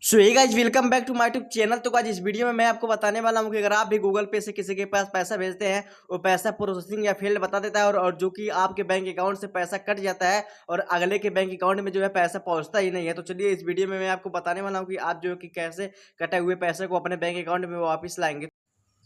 So hey guys, welcome back to my YouTube channel. तो guys, इस video में मैं आपको बताने वाला हूं कि अगर आप भी गूगल पे से किसी के पास पैसा भेजते हैं, वो पैसा प्रोसेसिंग या फेल्ड बता देता है और जो कि आपके बैंक अकाउंट से पैसा कट जाता है और अगले के बैंक अकाउंट में जो है पैसा पहुंचता ही नहीं है। तो चलिए, इस वीडियो में मैं आपको बताने वाला हूँ कि आप जो है कि कैसे कटे हुए पैसे को अपने बैंक अकाउंट में वापस लाएंगे।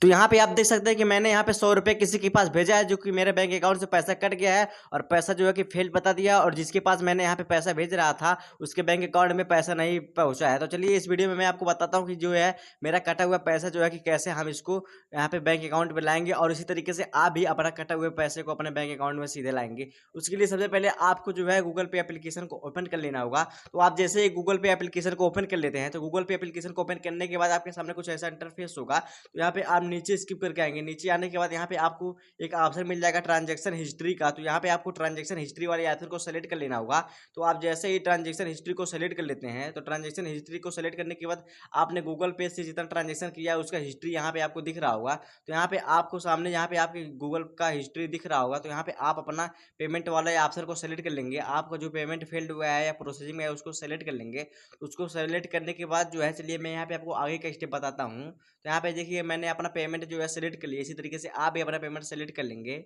तो यहाँ पे आप देख सकते हैं कि मैंने यहाँ पे 100 रुपये किसी के पास भेजा है, जो कि मेरे बैंक अकाउंट से पैसा कट गया है और पैसा जो है कि फेल बता दिया, और जिसके पास मैंने यहाँ पे पैसा भेज रहा था उसके बैंक अकाउंट में पैसा नहीं पहुँचा है। तो चलिए, इस वीडियो में मैं आपको बताता हूँ कि जो है मेरा कटा हुआ पैसा जो है कि कैसे हम इसको यहाँ पे बैंक अकाउंट में लाएंगे, और इसी तरीके से आप भी अपना कटा हुए पैसे को अपने बैंक अकाउंट में सीधे लाएंगे। उसके लिए सबसे पहले आपको जो है गूगल पे एप्लीकेशन को ओपन कर लेना होगा। तो आप जैसे ही गूगल पे एप्लीकेशन को ओपन कर लेते हैं, तो गूगल पे एप्लीकेशन को ओपन करने के बाद आपके सामने कुछ ऐसा इंटरफेस होगा। तो यहाँ पे आप नीचे स्किप करके आएंगे। नीचे आने के बाद यहाँ पे आपको एक ऑप्शन मिल जाएगा ट्रांजैक्शन हिस्ट्री का। तो यहाँ पे आपको ट्रांजैक्शन हिस्ट्री वाले ऑप्शन को सेलेक्ट कर लेना होगा। तो आप जैसे ही ट्रांजैक्शन हिस्ट्री को सेलेक्ट कर लेते हैं, तो ट्रांजैक्शन हिस्ट्री को सेलेक्ट करने के बाद आपने गूगल पे से जितना ट्रांजैक्शन किया है उसका हिस्ट्री यहाँ पे आपको दिख रहा होगा। तो यहाँ पे आपको सामने यहाँ पे आपके गूगल का हिस्ट्री दिख रहा होगा। तो यहाँ पे आप अपना पेमेंट वाले ऑप्शन को सेलेक्ट कर लेंगे। आपका जो पेमेंट फेल्ड हुआ है या प्रोसेसिंग में है उसको सेलेक्ट कर लेंगे। उसको सेलेक्ट करने के बाद जो है, चलिए मैं यहाँ पे आपको आगे का स्टेप बताता हूँ। तो यहाँ पे देखिए, मैंने अपना पेमेंट जो है सेलेक्ट कर लिया। इसी तरीके से आप भी अपना पेमेंट सेलेक्ट कर लेंगे।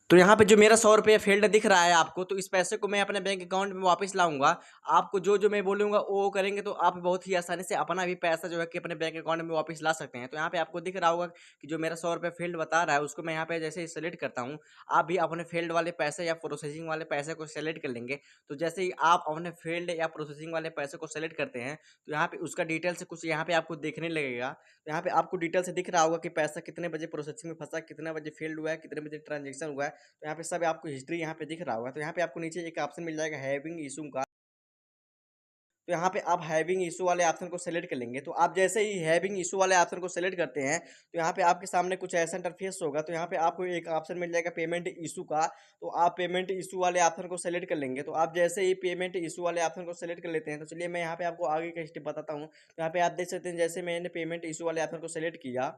तो यहाँ पे जो मेरा 100 रुपये फेल्ड दिख रहा है आपको, तो इस पैसे को मैं अपने बैंक अकाउंट में वापस लाऊंगा। आपको जो जो मैं बोलूँगा वो करेंगे, तो आप बहुत ही आसानी से अपना भी पैसा जो है कि अपने बैंक अकाउंट में वापस ला सकते हैं। तो यहाँ पे आपको दिख रहा होगा कि जो मेरा 100 रुपये फेल्ड बता रहा है उसको मैं यहाँ पे जैसे ही सेलेक्ट करता हूँ, आप भी अपने फेल्ड वाले पैसे या प्रोसेसिंग वाले पैसे को सेलेक्ट कर लेंगे। तो जैसे ही आप अपने फेल्ड या प्रोसेसिंग वाले पैसे को सेलेक्ट करते हैं, तो यहाँ पे उसका डिटेल से कुछ यहाँ पे आपको देखने लगेगा। तो यहाँ पे आपको डिटेल से दिख रहा होगा कि पैसा कितने बजे प्रोसेसिंग में फंसा, कितने बजे फेल्ड हुआ है, कितने बजे ट्रांजेक्शन हुआ है। तो यहाँ पे सब आपको हिस्ट्री यहाँ पे दिख रहा होगा। तो यहाँ पे आपको नीचे एक ऑप्शन मिल जाएगा हैविंग इशू का। तो यहाँ पे आप हैविंग इशू वाले ऑप्शन को सेलेक्ट कर लेंगे। तो आप जैसे ही हैविंग इशू वाले ऑप्शन को सेलेक्ट करते हैं, तो यहाँ पे आपके सामने कुछ ऐसा इंटरफेस होगा। तो यहाँ पे आपको एक ऑप्शन मिल जाएगा पेमेंट इशू का। तो आप पेमेंट इशू वाले ऑप्शन को सेलेक्ट कर लेंगे। तो आप जैसे ही पेमेंट इशू वाले ऑप्शन को सेलेक्ट कर लेते हैं, तो चलिए मैं यहाँ पे आपको आगे का स्टेप बताता हूँ। तो यहाँ पे आप देख सकते हैं, जैसे मैंने पेमेंट इशू वाले ऑप्शन को सेलेक्ट किया,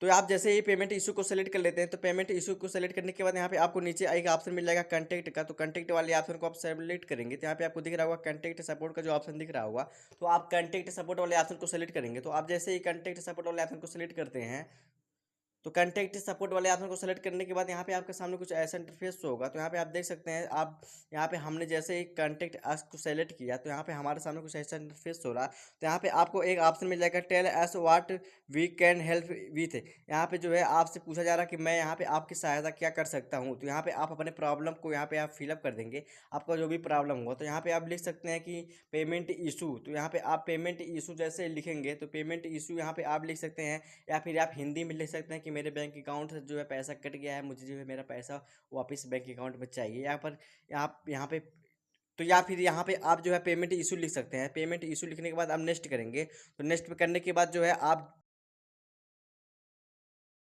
तो आप जैसे ही पेमेंट इशू को सेलेक्ट कर लेते हैं, तो पेमेंट इशू को सेलेक्ट करने के बाद यहाँ पे आपको नीचे एक ऑप्शन मिल जाएगा कंटेक्ट का। तो कंटेक्ट वाले ऑप्शन को आप सेलेक्ट करेंगे। तो यहाँ पे आपको दिख रहा होगा कंटेक्ट सपोर्ट का जो ऑप्शन दिख रहा होगा। तो आप कंटेक्ट सपोर्ट वाले ऑप्शन को सेलेक्ट करेंगे। तो आप जैसे ही कंटेक्ट सपोर्ट वाले ऑप्शन को सेलेक्ट करते हैं, तो कंटेक्ट सपोर्ट वाले ऑप्शन को सेलेक्ट करने के बाद यहाँ पे आपके सामने कुछ ऐसा इंटरफेस होगा। तो यहाँ पे आप देख सकते हैं, आप यहाँ पे हमने जैसे ही कंटेक्ट अस को सेलेक्ट किया, तो यहाँ पे हमारे सामने कुछ ऐसा इंटरफेस हो रहा है। तो यहाँ पे आपको एक ऑप्शन मिल जाएगा tell us what we can help with. यहाँ पे जो है आपसे पूछा जा रहा है कि मैं यहाँ पे आपकी सहायता क्या कर सकता हूँ। तो यहाँ पे आप अपने प्रॉब्लम को यहाँ पे आप फिलअप कर देंगे, आपका जो भी प्रॉब्लम होगा। तो यहाँ पे आप लिख सकते हैं कि पेमेंट इशू। तो यहाँ पे आप पेमेंट इशू जैसे लिखेंगे, तो पेमेंट इशू यहाँ पे आप लिख सकते हैं, या फिर आप हिंदी में लिख सकते हैं कि मेरे बैंक अकाउंट से जो है पैसा कट गया है, मुझे जो है मेरा पैसा वापस बैंक अकाउंट में चाहिए। यहाँ पर आप यहाँ पे, तो या फिर यहाँ पे आप जो है पेमेंट इशू लिख सकते हैं। पेमेंट इशू लिखने के बाद आप नेक्स्ट करेंगे। तो नेक्स्ट करने के बाद जो है आप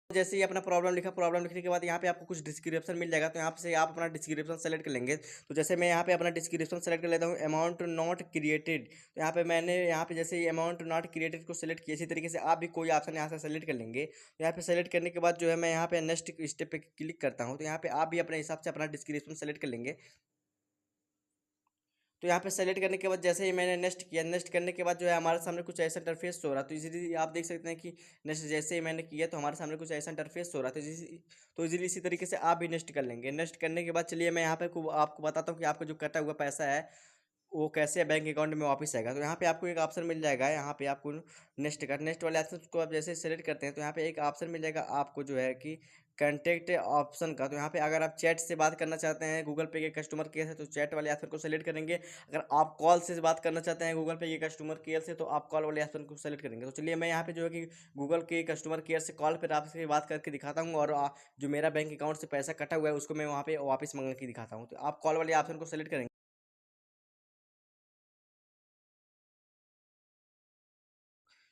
जैसे ही अपना प्रॉब्लम लिखा, प्रॉब्लम लिखने के बाद यहाँ पे आपको कुछ डिस्क्रिप्शन मिल जाएगा। तो यहाँ से आप अपना डिस्क्रिप्शन सेलेक्ट कर लेंगे। तो जैसे मैं यहाँ पे अपना डिस्क्रिप्शन सेलेक्ट कर लेता हूँ, अमाउंट नॉट क्रिएटेड। तो यहाँ पे मैंने यहाँ पे जैसे ही अमाउंट नॉट क्रिएटेड को सेलेक्ट किया, इसी तरीके से आप भी कोई ऑप्शन यहाँ से सेलेक्ट कर लेंगे। तो यहाँ पे सेलेक्ट करने के बाद जो है मैं यहाँ पे नेक्स्ट स्टेप पे क्लिक करता हूँ। तो यहाँ पे आप भी अपने हिसाब से अपना डिस्क्रिप्शन सेलेक्ट कर लेंगे। तो यहाँ पे सेलेक्ट करने के बाद जैसे ही मैंने नेक्स्ट किया, नेक्स्ट करने के बाद जो है हमारे सामने कुछ ऐसा इंटरफेस हो रहा है। तो इजीली आप देख सकते हैं कि नेक्स्ट जैसे ही मैंने किया, तो हमारे सामने कुछ ऐसा इंटरफेस हो रहा था। तो इजीली इसी तरीके से आप भी नेक्स्ट कर लेंगे। नेक्स्ट करने के बाद चलिए मैं यहाँ पे आपको बताता हूँ कि आपका जो कटा हुआ पैसा है वो कैसे बैंक अकाउंट में वापस आएगा। तो यहाँ पे आपको एक ऑप्शन मिल जाएगा, यहाँ पे आपको नेक्स्ट वाले ऑप्शन को आप जैसे सेलेक्ट करते हैं, तो यहाँ पे एक ऑप्शन मिल जाएगा आपको जो है कि कंटेक्ट ऑप्शन का। तो यहाँ पे अगर आप चैट से बात करना चाहते हैं, गूगल पे के कस्टमर केयर से, तो चैट वाले ऑप्शन को सेलेक्ट करेंगे। अगर आप कॉल से बात करना चाहते हैं गूगल पे के कस्टमर केयर से, तो आप कॉल वाले ऑप्शन को सेलेक्ट करेंगे। तो चलिए मैं यहाँ पे जो है कि गूगल के कस्टमर केयर से कॉल पर आपसे बात करके दिखाता हूँ, और जो मेरा बैंक अकाउंट से पैसा कटा हुआ है उसको मैं वहाँ पे वापस मंगा के दिखाता हूँ। तो आप कॉल वाले ऑप्शन को सेलेक्ट करेंगे।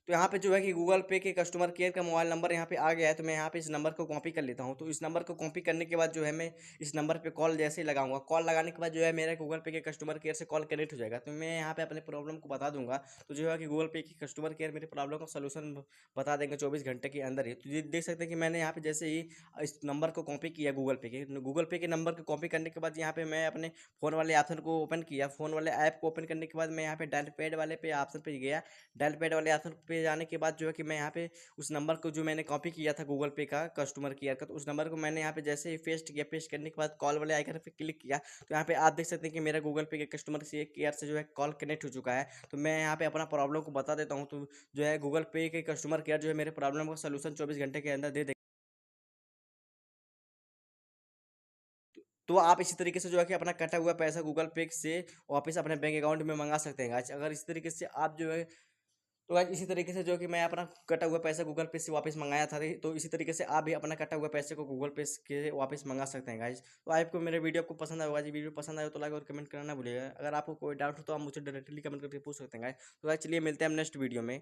तो यहाँ पे जो है कि गूगल पे के कस्टमर केयर का मोबाइल नंबर यहाँ पे आ गया है। तो मैं यहाँ पे इस नंबर को कॉपी कर लेता हूँ। तो इस नंबर को कॉपी करने के बाद जो है मैं इस नंबर पे कॉल जैसे ही लगाऊंगा, कॉल लगाने के बाद जो है मेरा गूगल पे के कस्टमर केयर से कॉल कनेक्ट हो जाएगा। तो मैं यहाँ पे अपने प्रॉब्लम को बता दूंगा। तो जो है कि गूगल पे की कस्टमर केयर मेरी प्रॉब्लम का सोल्यूशन बता देंगे 24 घंटे के अंदर ही। तो ये देख सकते हैं कि मैंने यहाँ पे जैसे ही इस नंबर को कॉपी किया गूगल पे के नंबर को कॉपी करने के बाद यहाँ पे मैं अपने फ़ोन वाले ऑप्शन को ओपन किया। फ़ोन वाले ऐप को ओपन करने के बाद मैं यहाँ पे डायल पैड वाले पे ऑप्शन पे गया। डायल पैड वाले ऑप्शन पे जाने के बाद जो है कि मैं यहाँ पे उस नंबर को जो मैंने कॉपी किया था गूगल पे का कस्टमर केयर का, तो उस नंबर को मैंने यहाँ पे जैसे ही पेस्ट किया, पेस्ट करने के बाद कॉल वाले आइकन पे क्लिक किया। तो यहाँ पे आप देख सकते हैं कि मेरा गूगल पे के कस्टमर से केयर से जो है कॉल कनेक्ट हो चुका है। तो मैं यहाँ पे अपना प्रॉब्लम को बता देता हूँ। तो जो है गूगल पे के कस्टमर केयर जो है मेरे प्रॉब्लम का सोल्यूशन 24 घंटे के अंदर दे देंगे। तो आप इसी तरीके से जो है कि अपना कटा हुआ पैसा गूगल पे से वापस अपने बैंक अकाउंट में मंगा सकते हैं गाइस। अगर इस तरीके से आप जो है, तो गाइस इसी तरीके से जो है कि मैं अपना कटा हुआ पैसा गूगल पे से वापस मंगाया था, तो इसी तरीके से आप भी अपना कटा हुआ पैसे को गूगल पे के वापस मंगा सकते हैं गाइस। तो आपको मेरे वीडियो को पसंद आएगा जी, वीडियो पसंद आए तो लाइक और कमेंट करना ना भूलिएगा। अगर आपको कोई डाउट हो तो आप मुझे डायरेक्टली कमेंट करके पूछ सकते हैं गाइस। तो गाइस चलिए मिलते हैं हम नेक्स्ट वीडियो में।